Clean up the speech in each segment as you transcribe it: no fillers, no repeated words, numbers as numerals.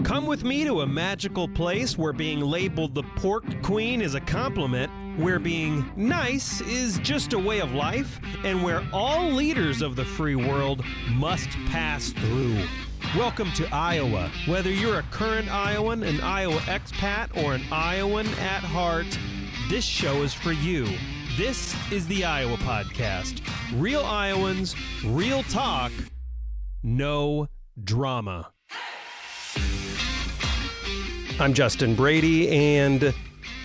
Come with me to a magical place where being labeled the pork queen is a compliment, where being nice is just a way of life, and where all leaders of the free world must pass through. Welcome to Iowa. Whether you're a current Iowan, an Iowa expat, or an Iowan at heart, this show is for you. This is the Iowa Podcast. Real Iowans, real talk, no drama. I'm Justin Brady, and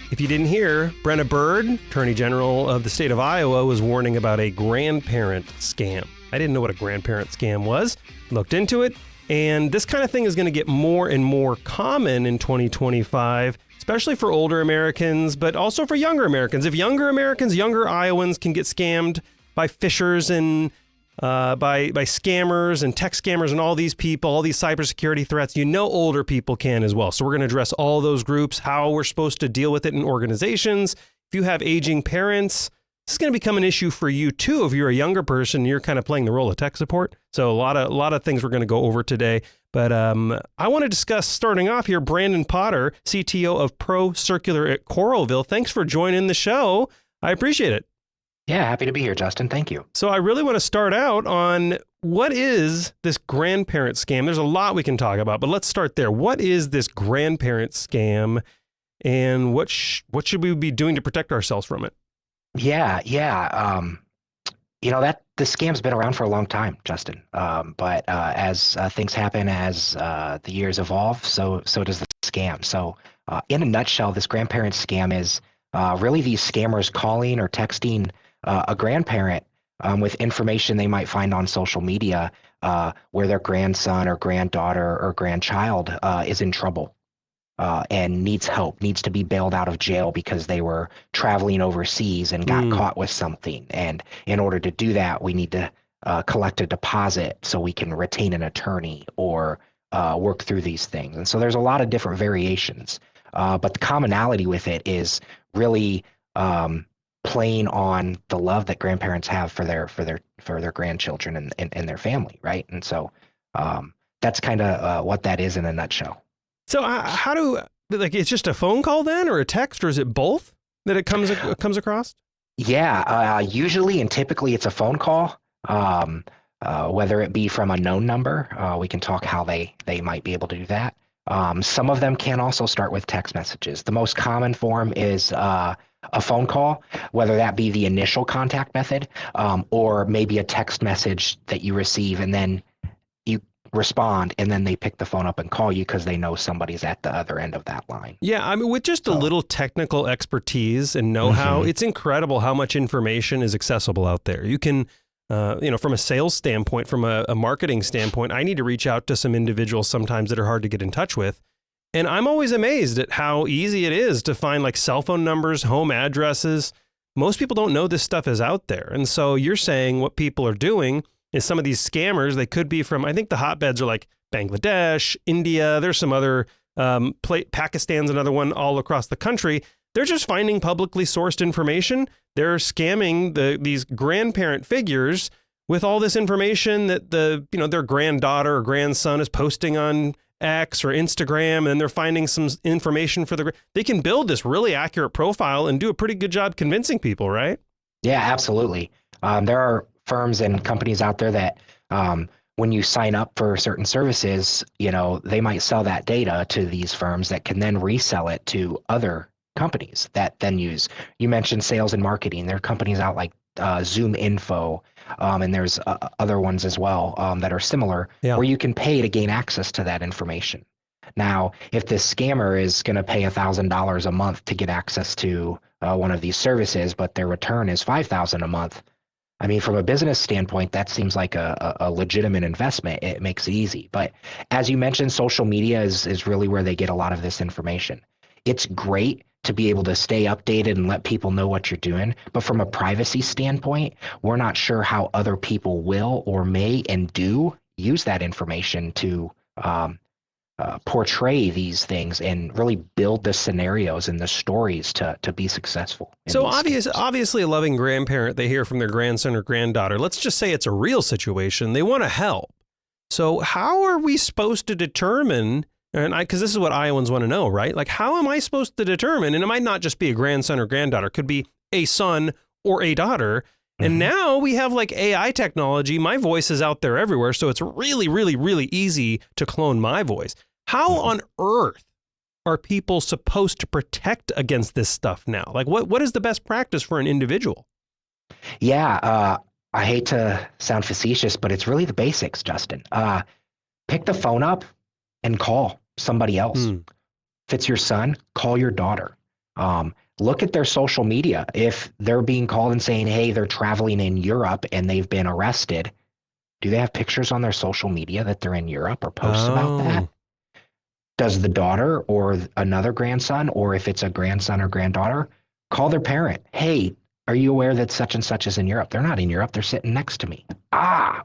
if you didn't hear, Brenna Bird, Attorney General of the state of Iowa, was warning about a grandparent scam. I didn't know what a grandparent scam was, looked into it, and this kind of thing is going to get more and more common in 2025, especially for older Americans, but also for younger Americans. If younger Americans, younger Iowans can get scammed by phishers and by scammers and tech scammers and all these people, all these cybersecurity threats, you know older people can as well. So we're going to address all those groups, how we're supposed to deal with it in organizations. If you have aging parents, this is going to become an issue for you too. If you're a younger person, you're kind of playing the role of tech support. So a lot of things we're going to go over today. But I want to discuss, starting off here, Brandon Potter, CTO of Pro Circular at Coralville. Thanks for joining the show. I appreciate it. Yeah, happy to be here, Justin. Thank you. So I really want to start out on what is this grandparent scam? There's a lot we can talk about, but let's start there. What is this grandparent scam, and what should we be doing to protect ourselves from it? Yeah. That the scam's been around for a long time, Justin. But as things happen, as the years evolve, so does the scam. So in a nutshell, this grandparent scam is really these scammers calling or texting a grandparent with information they might find on social media where their grandson or granddaughter or grandchild is in trouble and needs help, needs to be bailed out of jail because they were traveling overseas and got caught with something. And in order to do that, we need to collect a deposit so we can retain an attorney or work through these things. And so there's a lot of different variations. But the commonality with it is really playing on the love that grandparents have for their grandchildren and their family, right? And so that's kind of what that is in a nutshell. So it's just a phone call then, or a text, or is it both that it comes across? Yeah, usually and typically it's a phone call, whether it be from a known number. We can talk how they might be able to do that. Some of them can also start with text messages. The most common form is a phone call, whether that be the initial contact method or maybe a text message that you receive and then you respond and then they pick the phone up and call you because they know somebody's at the other end of that line. Yeah, I mean, with just a little technical expertise and know-how, it's incredible how much information is accessible out there. You can, from a sales standpoint, from a marketing standpoint, I need to reach out to some individuals sometimes that are hard to get in touch with. And I'm always amazed at how easy it is to find like cell phone numbers, home addresses. Most people don't know this stuff is out there. And so you're saying what people are doing is some of these scammers, they could be from, I think the hotbeds are like Bangladesh, India, there's some other, Pakistan's another one all across the country. They're just finding publicly sourced information. They're scamming these grandparent figures with all this information that their granddaughter or grandson is posting on X or Instagram, and they're finding some information they can build this really accurate profile and do a pretty good job convincing people, right? Yeah, absolutely. There are firms and companies out there that when you sign up for certain services, they might sell that data to these firms that can then resell it to other companies that then use. You mentioned sales and marketing. There are companies out like Zoom Info, and there's other ones as well that are similar, where you can pay to gain access to that information. Now, if this scammer is going to pay $1,000 a month to get access to one of these services, but their return is $5,000 a month, I mean, from a business standpoint, that seems like a legitimate investment. It makes it easy. But as you mentioned, social media is really where they get a lot of this information. It's great to be able to stay updated and let people know what you're doing. But from a privacy standpoint, we're not sure how other people will or may and do use that information to portray these things and really build the scenarios and the stories to be successful. So obviously a loving grandparent, they hear from their grandson or granddaughter. Let's just say it's a real situation. They want to help. So how are we supposed to determine And because this is what Iowans want to know, right? Like, how am I supposed to determine? And it might not just be a grandson or granddaughter. It could be a son or a daughter. And now we have like AI technology. My voice is out there everywhere. So it's really, really, really easy to clone my voice. How on earth are people supposed to protect against this stuff now? Like, what is the best practice for an individual? Yeah, I hate to sound facetious, but it's really the basics, Justin. Pick the phone up and call somebody else. If it's your son, call your daughter. Look at their social media. If they're being called and saying, hey, they're traveling in Europe and they've been arrested, do they have pictures on their social media that they're in Europe or posts about that? Does the daughter or another grandson, or if it's a grandson or granddaughter, call their parent? Hey, are you aware that such and such is in Europe? They're not in Europe. They're sitting next to me.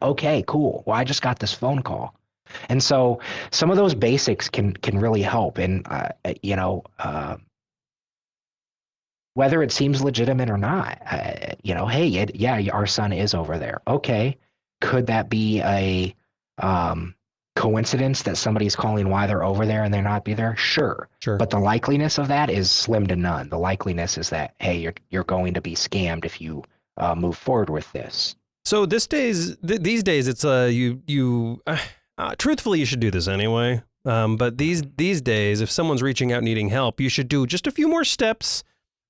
Okay, cool. Well, I just got this phone call. And so some of those basics can really help. And, whether it seems legitimate or not, hey, our son is over there. Okay. Could that be a coincidence that somebody's calling why they're over there and they're not be there? Sure. But the likeliness of that is slim to none. The likeliness is that, hey, you're going to be scammed if you move forward with this. So these days, it's truthfully, you should do this anyway. But these days, if someone's reaching out needing help, you should do just a few more steps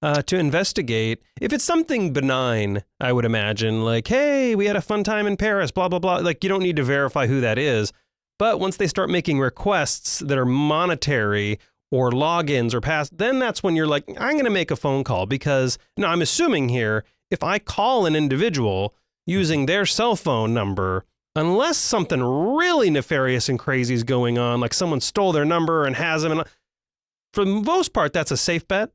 to investigate. If it's something benign, I would imagine, like, hey, we had a fun time in Paris, blah, blah, blah. Like, you don't need to verify who that is. But once they start making requests that are monetary or logins or then that's when you're like, I'm going to make a phone call, because now I'm assuming here, if I call an individual using their cell phone number, unless something really nefarious and crazy is going on, like someone stole their number and has them, for the most part, that's a safe bet.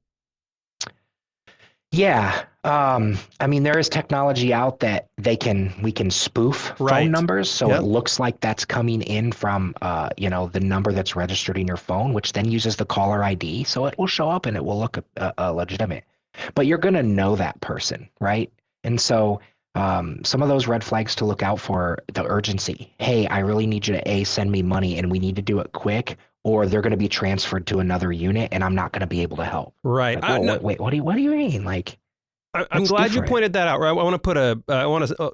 Yeah. There is technology out that we can spoof phone numbers. So it looks like that's coming in from, the number that's registered in your phone, which then uses the caller ID. So it will show up and it will look legitimate, but you're going to know that person, right? And so some of those red flags to look out for: the urgency. Hey, I really need you to send me money and we need to do it quick, or they're going to be transferred to another unit and I'm not going to be able to help. Right. Like, wait, what do you mean? Like, I'm glad you pointed that out. Right? I want to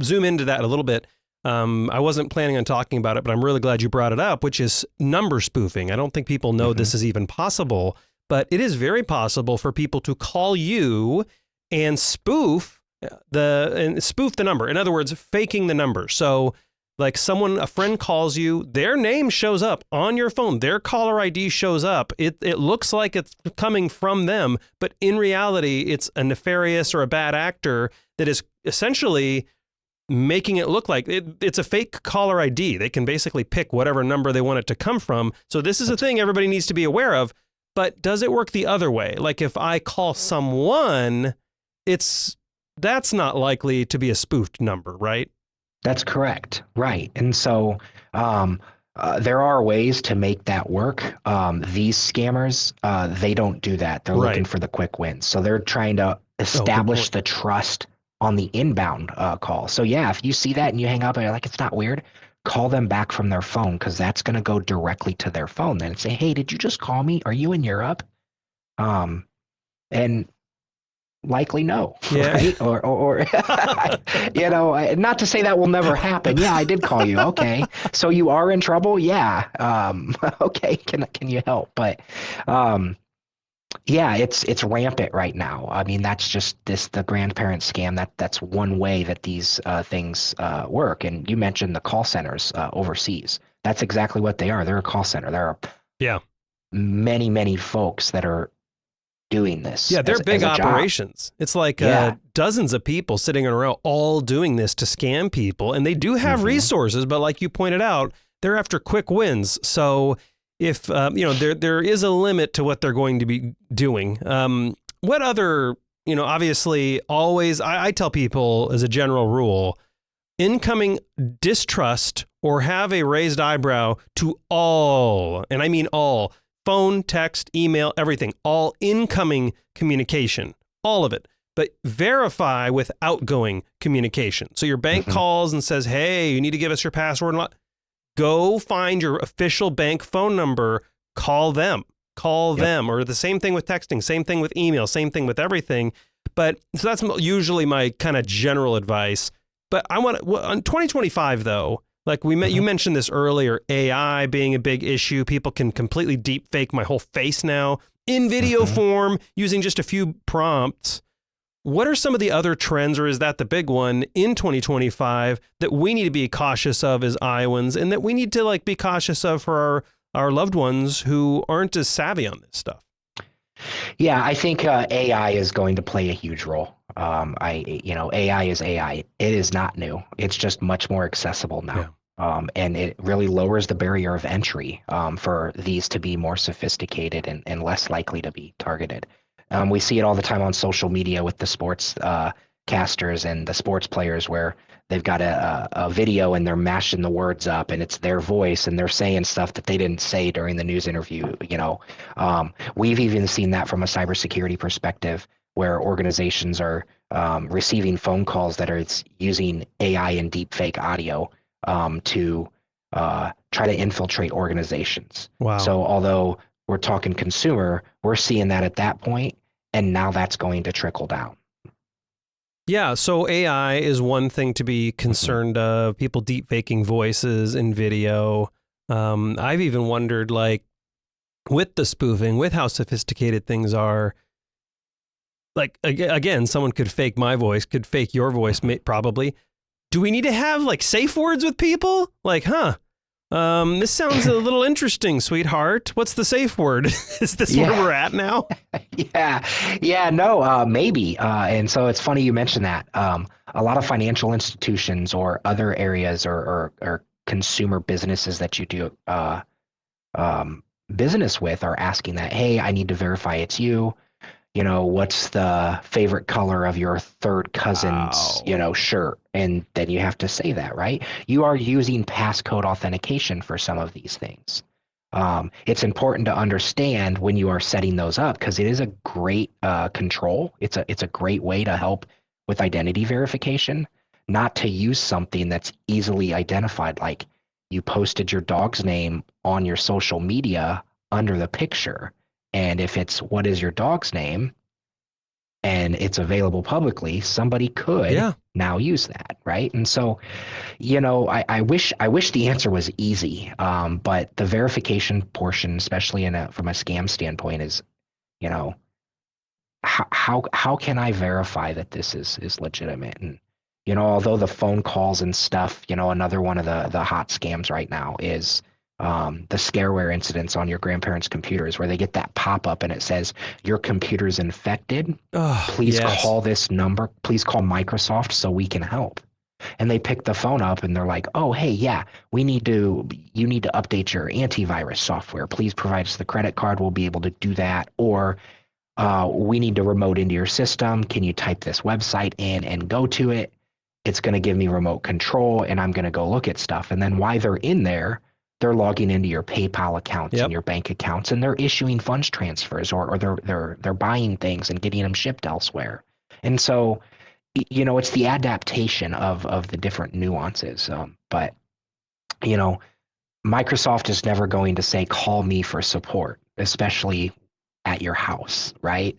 zoom into that a little bit. I wasn't planning on talking about it, but I'm really glad you brought it up, which is number spoofing. I don't think people know this is even possible, but it is very possible for people to call you and spoof the number. In other words, faking the number. So like a friend calls you, their name shows up on your phone, their caller ID shows up. It looks like it's coming from them, but in reality, it's a nefarious or a bad actor that is essentially making it look like it's a fake caller ID. They can basically pick whatever number they want it to come from. So this is a thing everybody needs to be aware of. But does it work the other way? Like if I call someone, that's not likely to be a spoofed number, right? That's correct. Right. And so there are ways to make that work. These scammers, they don't do that. They're looking for the quick wins. So they're trying to establish the trust on the inbound call. So yeah, if you see that and you hang up and you're like, it's not weird, call them back from their phone, because that's going to go directly to their phone then and say, hey, did you just call me? Are you in Europe? And likely no, right? Or not to say that will never happen. Yeah, I did call you. Okay. So you are in trouble? Yeah. Okay. Can you help? But yeah, it's rampant right now. I mean, that's just the grandparent scam. That's one way that these things work. And you mentioned the call centers overseas. That's exactly what they are. They're a call center. There are many, many folks that are doing this. Yeah, they're big operations. It's like dozens of people sitting in a row all doing this to scam people. And they do have resources, but like you pointed out, they're after quick wins. So if, there is a limit to what they're going to be doing. What other, obviously always, I tell people as a general rule, incoming distrust or have a raised eyebrow to all, and I mean all, phone, text, email, everything, all incoming communication, all of it, but verify with outgoing communication. So your bank calls and says, hey, you need to give us your password. Go find your official bank phone number, call them, or the same thing with texting, same thing with email, same thing with everything. But so that's usually my kind of general advice. But I want to, on 2025 though, like you mentioned this earlier, AI being a big issue. People can completely deep fake my whole face now in video form using just a few prompts. What are some of the other trends, or is that the big one in 2025 that we need to be cautious of as Iowans, and that we need to like be cautious of for our loved ones who aren't as savvy on this stuff? Yeah, I think AI is going to play a huge role. AI is AI. It is not new. It's just much more accessible now. Yeah. And it really lowers the barrier of entry for these to be more sophisticated and less likely to be targeted. We see it all the time on social media with the sports casters and the sports players where they've got a video and they're mashing the words up and it's their voice and they're saying stuff that they didn't say during the news interview. We've even seen that from a cybersecurity perspective where organizations are receiving phone calls that are using AI and deepfake audio to try to infiltrate organizations. Wow. So although we're talking consumer, we're seeing that at that point, and now that's going to trickle down. Yeah, so AI is one thing to be concerned of, people deep faking voices in video. I've even wondered, like, with the spoofing, with how sophisticated things are, like, again, someone could fake my voice, could fake your voice, probably. Do we need to have, like, safe words with people? Like, this sounds a little interesting, sweetheart. What's the safe word? Is this where we're at now? Maybe. And so it's funny you mentioned that. A lot of financial institutions or other areas or consumer businesses that you do business with are asking that, hey, I need to verify it's you. What's the favorite color of your third cousin's, shirt? And then you have to say that, right? You are using passcode authentication for some of these things. It's important to understand when you are setting those up because it is a great control. It's a great way to help with identity verification, not to use something that's easily identified, like you posted your dog's name on your social media under the picture. And if it's what is your dog's name and it's available publicly, somebody could now use that, right? And so, I wish the answer was easy, but the verification portion, especially from a scam standpoint, is, how can I verify that this is legitimate? And although the phone calls and stuff, another one of the hot scams right now is the scareware incidents on your grandparents' computers where they get that pop-up and it says your computer's infected. Please call this number. Please call Microsoft so we can help. And they pick the phone up and they're like, oh, hey, yeah, you need to update your antivirus software. Please provide us the credit card. We'll be able to do that. Or we need to remote into your system. Can you type this website in and go to it? It's going to give me remote control and I'm going to go look at stuff. And then while they're in there, they're logging into your PayPal accounts and your bank accounts, and they're issuing funds transfers or they're buying things and getting them shipped elsewhere. And so, it's the adaptation of the different nuances. But Microsoft is never going to say, call me for support, especially at your house, right?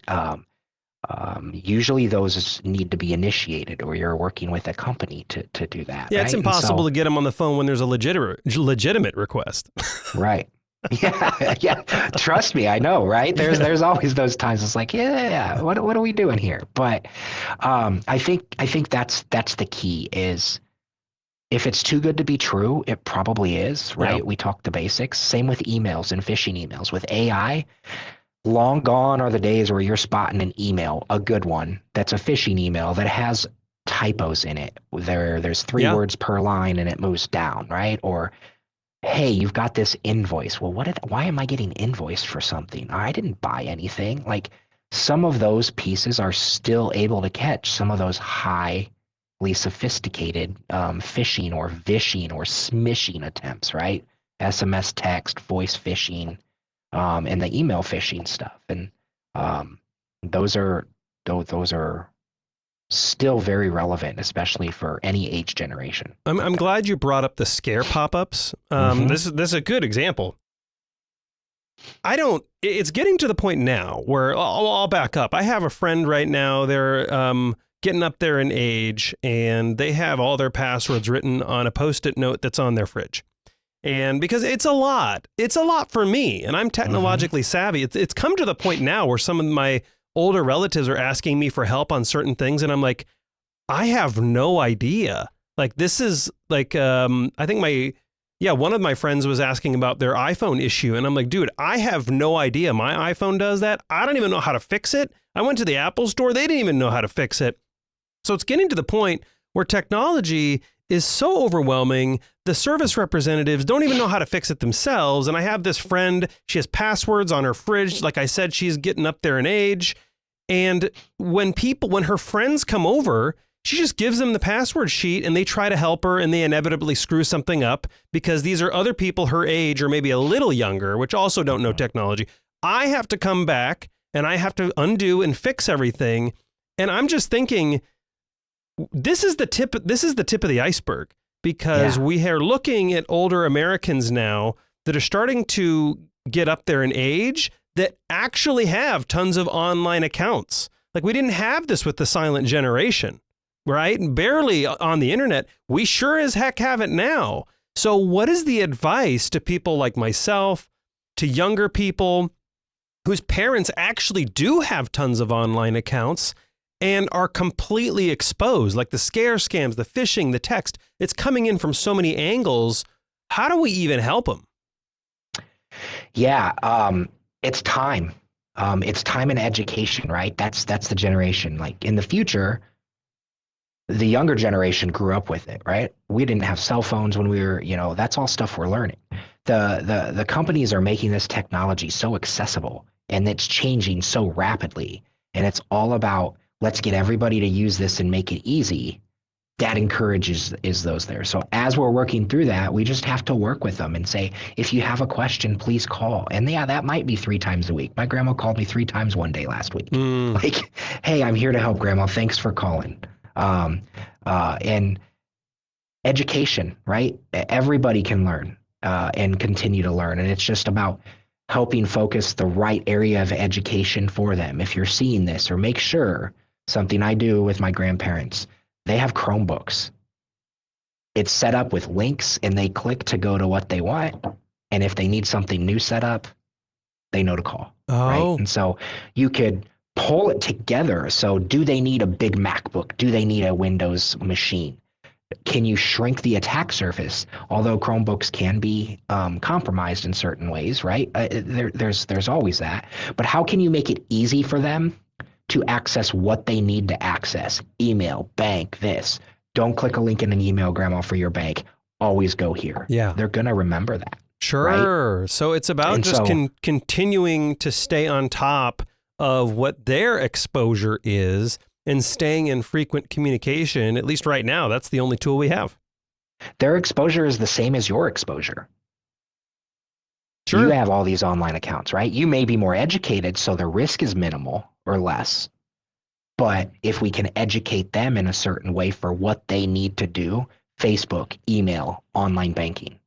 Usually those need to be initiated or you're working with a company to do that. Yeah, right? It's impossible to get them on the phone when there's a legitimate request. Right. Yeah. Trust me, I know, right? There's always those times it's like, what are we doing here? But I think that's the key is if it's too good to be true, it probably is, right? Yeah. We talked the basics. Same with emails and phishing emails. With AI, long gone are the days where you're spotting an email, a good one, that's a phishing email that has typos in it. There's 3 words per line and it moves down, right? Or, hey, you've got this invoice. Well, why am I getting invoiced for something? I didn't buy anything. Like some of those pieces are still able to catch some of those highly sophisticated phishing or vishing or smishing attempts, right? SMS text, voice phishing, and the email phishing stuff. And those are still very relevant, especially for any age generation. I'm glad you brought up the scare pop-ups. This is a good example. It's getting to the point now where I'll back up. I have a friend right now. They're getting up there in age, and they have all their passwords written on a Post-it note that's on their fridge. And because it's a lot for me, and I'm technologically savvy. It's come to the point now where some of my older relatives are asking me for help on certain things, and I'm like, I have no idea. Like, this is like, I think one of my friends was asking about their iPhone issue, and I'm like, dude, I have no idea. My iPhone does that. I don't even know how to fix it. I went to the Apple store. They didn't even know how to fix it. So it's getting to the point where technology is so overwhelming. The service representatives don't even know how to fix it themselves. And I have this friend, she has passwords on her fridge. Like I said, she's getting up there in age. And when her friends come over, she just gives them the password sheet and they try to help her, and they inevitably screw something up because these are other people her age or maybe a little younger, which also don't know technology. I have to come back and I have to undo and fix everything. And I'm just thinking, this is the tip of the iceberg, because we are looking at older Americans now that are starting to get up there in age that actually have tons of online accounts. Like, we didn't have this with the silent generation, right? Barely on the internet. We sure as heck have it now. So what is the advice to people like myself, to younger people whose parents actually do have tons of online accounts and are completely exposed, like the scare scams, the phishing, the text? It's coming in from so many angles. How do we even help them? Yeah, it's time. It's time and education, right? That's the generation. Like, in the future, the younger generation grew up with it, right? We didn't have cell phones when we were, that's all stuff we're learning. The companies are making this technology so accessible, and it's changing so rapidly. And it's all about, let's get everybody to use this and make it easy. That encourages those there. So as we're working through that, we just have to work with them and say, if you have a question, please call. And yeah, that might be 3 times a week. My grandma called me 3 times one day last week. Like, hey, I'm here to help, Grandma. Thanks for calling. And education, right? Everybody can learn and continue to learn. And it's just about helping focus the right area of education for them. If you're seeing this, or make sure, something I do with my grandparents, they have Chromebooks. It's set up with links, and they click to go to what they want. And if they need something new set up, they know to call. Right? And so you could pull it together. So do they need a big MacBook? Do they need a Windows machine? Can you shrink the attack surface? Although Chromebooks can be compromised in certain ways, right? There's always that. But how can you make it easy for them to access what they need to access? Email, bank, this. Don't click a link in an email, Grandma, for your bank. Always go here. Yeah. They're going to remember that. Sure. Right? So it's about continuing to stay on top of what their exposure is and staying in frequent communication. At least right now, that's the only tool we have. Their exposure is the same as your exposure. Sure. You have all these online accounts, right? You may be more educated, so the risk is minimal or less. But if we can educate them in a certain way for what they need to do, Facebook, email, online banking.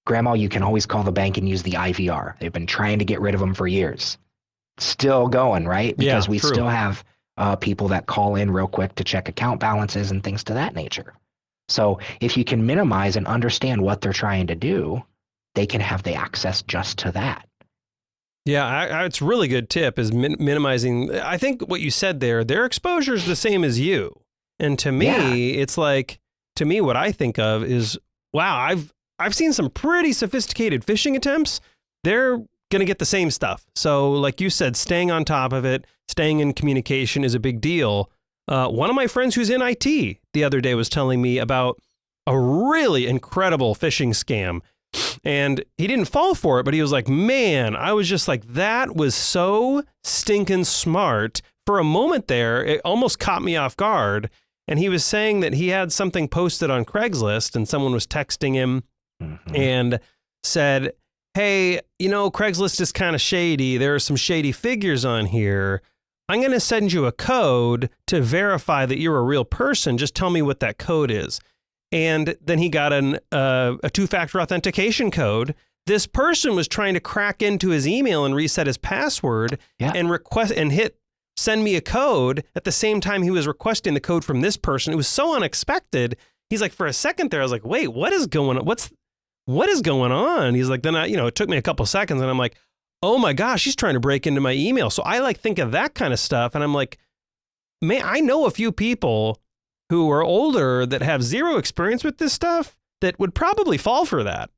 Grandma, you can always call the bank and use the IVR. They've been trying to get rid of them for years. Still going, right? Because we still have people that call in real quick to check account balances and things to that nature. So if you can minimize and understand what they're trying to do, they can have the access just to that. Yeah, it's a really good tip is minimizing. I think what you said there, their exposure is the same as you. And to me, it's like, to me, what I think of is, wow, I've seen some pretty sophisticated phishing attempts. They're going to get the same stuff. So like you said, staying on top of it, staying in communication is a big deal. One of my friends who's in IT the other day was telling me about a really incredible phishing scam. And he didn't fall for it, but he was like, man, I was just like, that was so stinking smart. For a moment there, it almost caught me off guard. And he was saying that he had something posted on Craigslist and someone was texting him and said, hey, Craigslist is kind of shady. There are some shady figures on here. I'm going to send you a code to verify that you're a real person. Just tell me what that code is. And then he got a two-factor authentication code. This person was trying to crack into his email and reset his password and request and hit send me a code at the same time he was requesting the code from this person. It was so unexpected. He's like, for a second there, I was like, wait, what is going on? What is going on? He's like, then it took me a couple seconds and I'm like, oh my gosh, he's trying to break into my email. So I think of that kind of stuff. And I'm like, man, I know a few people who are older that have zero experience with this stuff that would probably fall for that.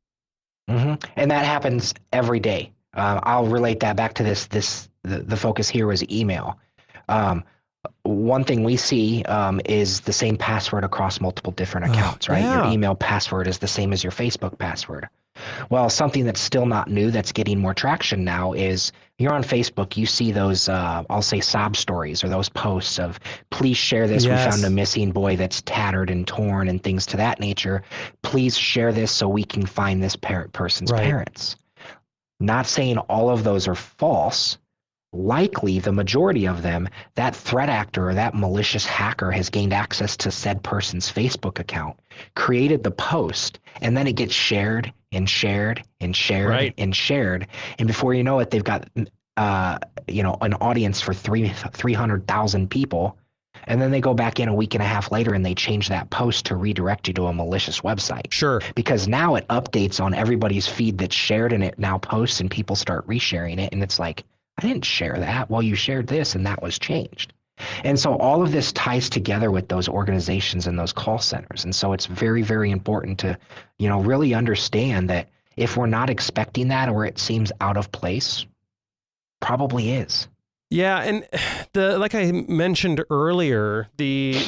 Mm-hmm. And that happens every day. I'll relate that back to the focus here was email. One thing we see is the same password across multiple different accounts, right? Yeah. Your email password is the same as your Facebook password. Well, something that's still not new that's getting more traction now is you're on Facebook, you see those, I'll say sob stories or those posts of, please share this. Yes. We found a missing boy that's tattered and torn and things to that nature. Please share this so we can find this person's parents. Not saying all of those are false. Likely the majority of them, that threat actor or that malicious hacker has gained access to said person's Facebook account, created the post, and then it gets shared and shared and shared and shared. And before you know it, they've got an audience for 300,000 people. And then they go back in a week and a half later and they change that post to redirect you to a malicious website. Sure. Because now it updates on everybody's feed that's shared and it now posts and people start resharing it. And it's like, I didn't share that. Well, you shared this and that was changed. And so all of this ties together with those organizations and those call centers. And so it's very, very important to, really understand that if we're not expecting that or it seems out of place, probably is. Yeah, and like I mentioned earlier, the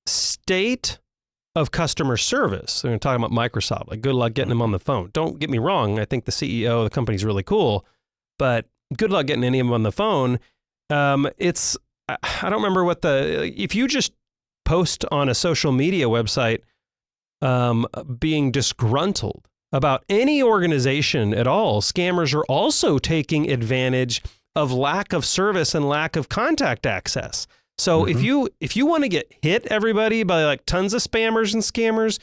state of customer service. I'm talking about Microsoft. Like, good luck getting them on the phone. Don't get me wrong. I think the CEO of the company is really cool, but good luck getting any of them on the phone. I don't remember if you just post on a social media website being disgruntled about any organization at all, scammers are also taking advantage of lack of service and lack of contact access. So if you want to get hit, everybody, by like tons of spammers and scammers,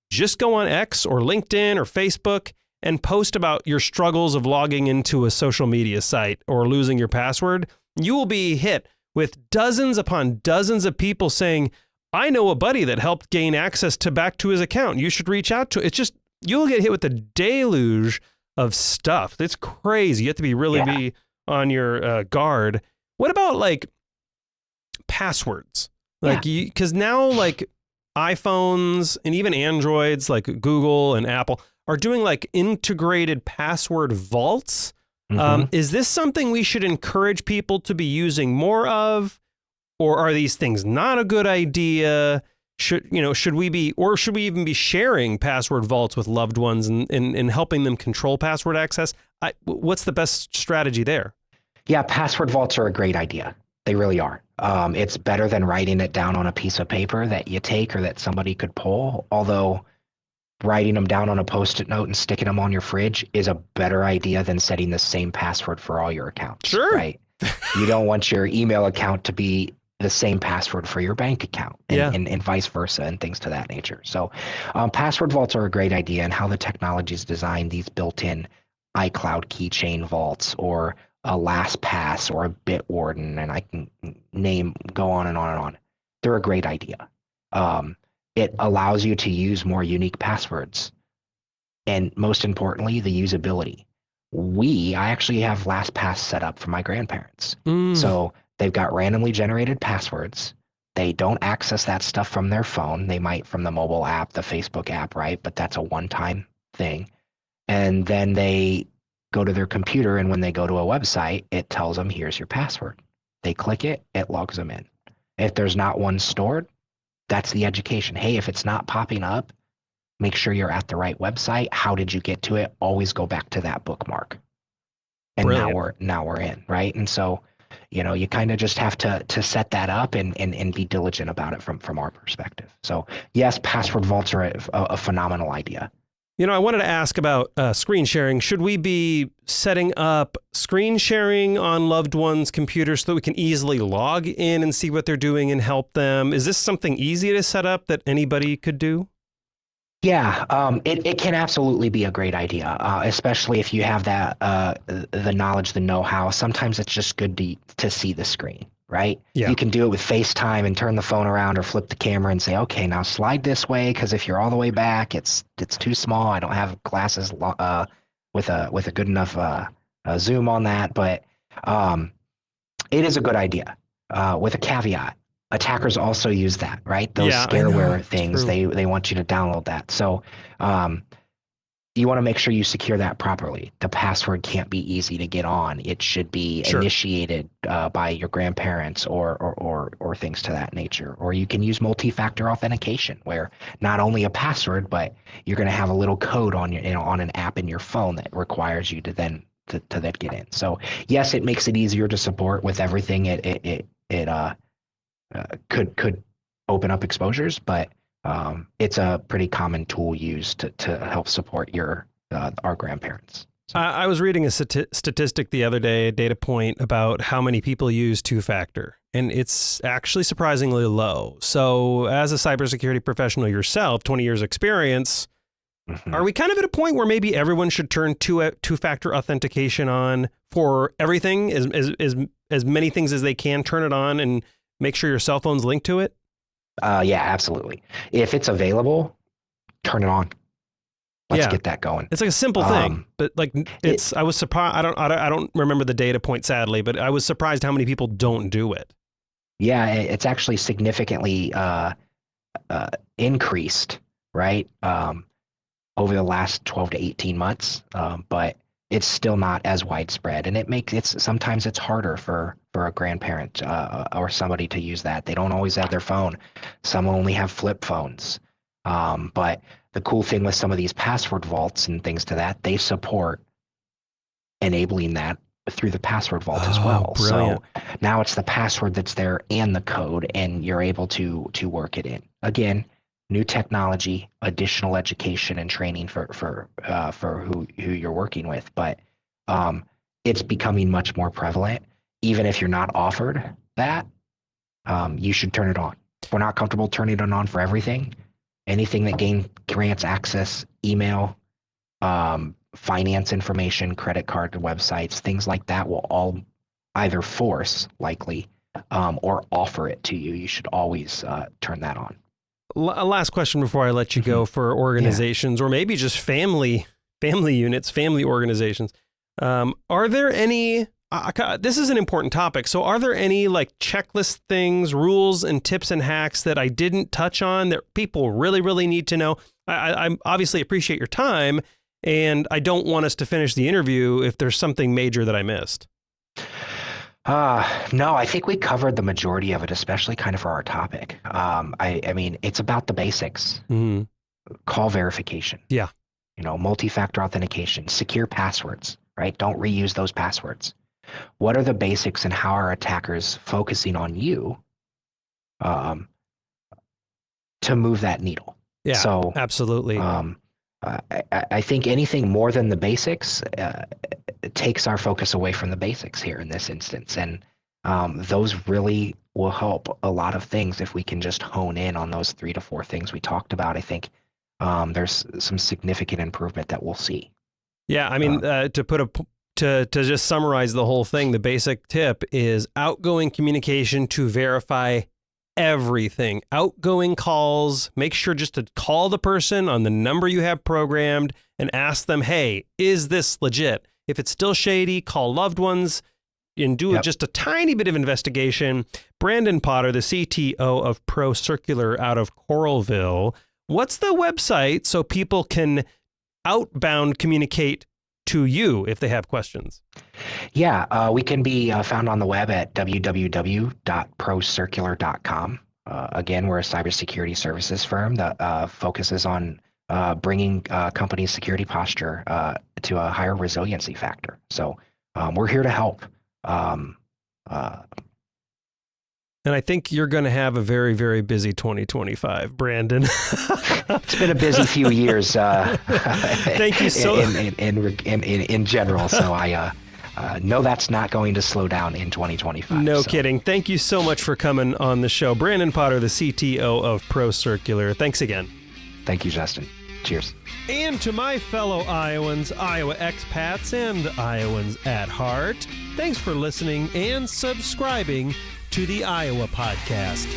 just go on X or LinkedIn or Facebook and post about your struggles of logging into a social media site or losing your password. You will be hit with dozens upon dozens of people saying, I know a buddy that helped gain access back to his account. You should reach out to it. It's just, you'll get hit with a deluge of stuff. It's crazy. You have to be on your guard. What about like passwords? Like, because now like iPhones and even Androids like Google and Apple are doing like integrated password vaults. Is this something we should encourage people to be using more of, or are these things not a good idea? Should we even be sharing password vaults with loved ones and helping them control password access? What's the best strategy there? Yeah, password vaults are a great idea. They really are. It's better than writing it down on a piece of paper that you take or that somebody could pull, although writing them down on a Post-it note and sticking them on your fridge is a better idea than setting the same password for all your accounts. Sure. Right? You don't want your email account to be the same password for your bank account and vice versa and things to that nature. So password vaults are a great idea, and how the technology is designed, these built-in iCloud keychain vaults or a LastPass or a Bitwarden, and I can go on and on and on. They're a great idea. It allows you to use more unique passwords. And most importantly, the usability. I actually have LastPass set up for my grandparents. So they've got randomly generated passwords. They don't access that stuff from their phone. They might from the mobile app, the Facebook app, right? But that's a one-time thing. And then they go to their computer, and when they go to a website, it tells them, here's your password. They click it, it logs them in. If there's not one stored, that's the education. Hey, if it's not popping up, make sure you're at the right website. How did you get to it? Always go back to that bookmark. And now we're in, right? And so, you kind of just have to set that up and be diligent about it from our perspective. So yes, password vaults are a phenomenal idea. I wanted to ask about screen sharing. Should we be setting up screen sharing on loved ones' computers so that we can easily log in and see what they're doing and help them? Is this something easy to set up that anybody could do? Yeah, it can absolutely be a great idea, especially if you have that the knowledge, the know-how. Sometimes it's just good to see the screen, right? Yeah. You can do it with FaceTime and turn the phone around or flip the camera and say, okay, now slide this way because if you're all the way back, it's too small. I don't have glasses with a good enough zoom on that, but um, it is a good idea with a caveat. Attackers also use that, right? Those Yeah, I know. scareware It's things, true. they want you to download that. So you want to make sure you secure that properly. The password can't be easy to get on. It should be Sure. initiated by your grandparents or things to that nature. Or you can use multi-factor authentication, where not only a password, but you're going to have a little code on your, on an app in your phone that requires you to then get in. So yes, it makes it easier to support with everything. It could open up exposures, but it's a pretty common tool used to help support our grandparents. So. I was reading a statistic the other day, a data point about how many people use two-factor, and it's actually surprisingly low. So as a cybersecurity professional yourself, 20 years experience, are we kind of at a point where maybe everyone should turn two-factor authentication on for everything, as many things as they can, turn it on and make sure your cell phone's linked to it? Yeah, absolutely. If it's available, turn it on. Let's get that going. It's like a simple thing, but like I was surprised. I don't remember the data point, sadly, but I was surprised how many people don't do it. Yeah, it's actually significantly increased, right? Over the last 12 to 18 months, but it's still not as widespread, and sometimes it's harder for a grandparent or somebody to use that. They don't always have their phone. Some only have flip phones. But the cool thing with some of these password vaults and things to that, they support enabling that through the password vault as well. Brilliant. So now it's the password that's there and the code, and you're able to work it in. Again, new technology, additional education and training for who you're working with, but it's becoming much more prevalent. Even if you're not offered that, you should turn it on. If we're not comfortable turning it on for everything, anything that grants access, email, finance information, credit card websites, things like that will all either force, likely, or offer it to you. You should always turn that on. Last question before I let you go, for organizations or maybe just family units, family organizations. Are there any, this is an important topic. So are there any like checklist things, rules and tips and hacks that I didn't touch on that people really, really need to know? I obviously appreciate your time, and I don't want us to finish the interview if there's something major that I missed. No, I think we covered the majority of it, especially kind of for our topic. I mean, it's about the basics. Mm-hmm. Call verification. Yeah. Multi-factor authentication, secure passwords, right? Don't reuse those passwords. What are the basics, and how are attackers focusing on you to move that needle? Yeah, so absolutely. I think anything more than the basics takes our focus away from the basics here in this instance. And those really will help a lot of things if we can just hone in on those 3 to 4 things we talked about. I think there's some significant improvement that we'll see. Yeah, I mean, to just summarize the whole thing, the basic tip is outgoing communication to verify everything. Outgoing calls, make sure just to call the person on the number you have programmed and ask them, hey, is this legit? If it's still shady, call loved ones and do just a tiny bit of investigation. Brandon Potter, the CTO of Pro Circular out of Coralville. What's the website so people can outbound communicate to you if they have questions? Yeah, we can be found on the web at www.procircular.com. Again, we're a cybersecurity services firm that focuses on bringing companies' security posture to a higher resiliency factor. So we're here to help. And I think you're going to have a very, very busy 2025, Brandon. It's been a busy few years. Thank you so in general. So I know that's not going to slow down in 2025. No kidding. Thank you so much for coming on the show. Brandon Potter, the CTO of ProCircular. Thanks again. Thank you, Justin. Cheers. And to my fellow Iowans, Iowa expats, and Iowans at heart, thanks for listening and subscribing to the Iowa Podcast.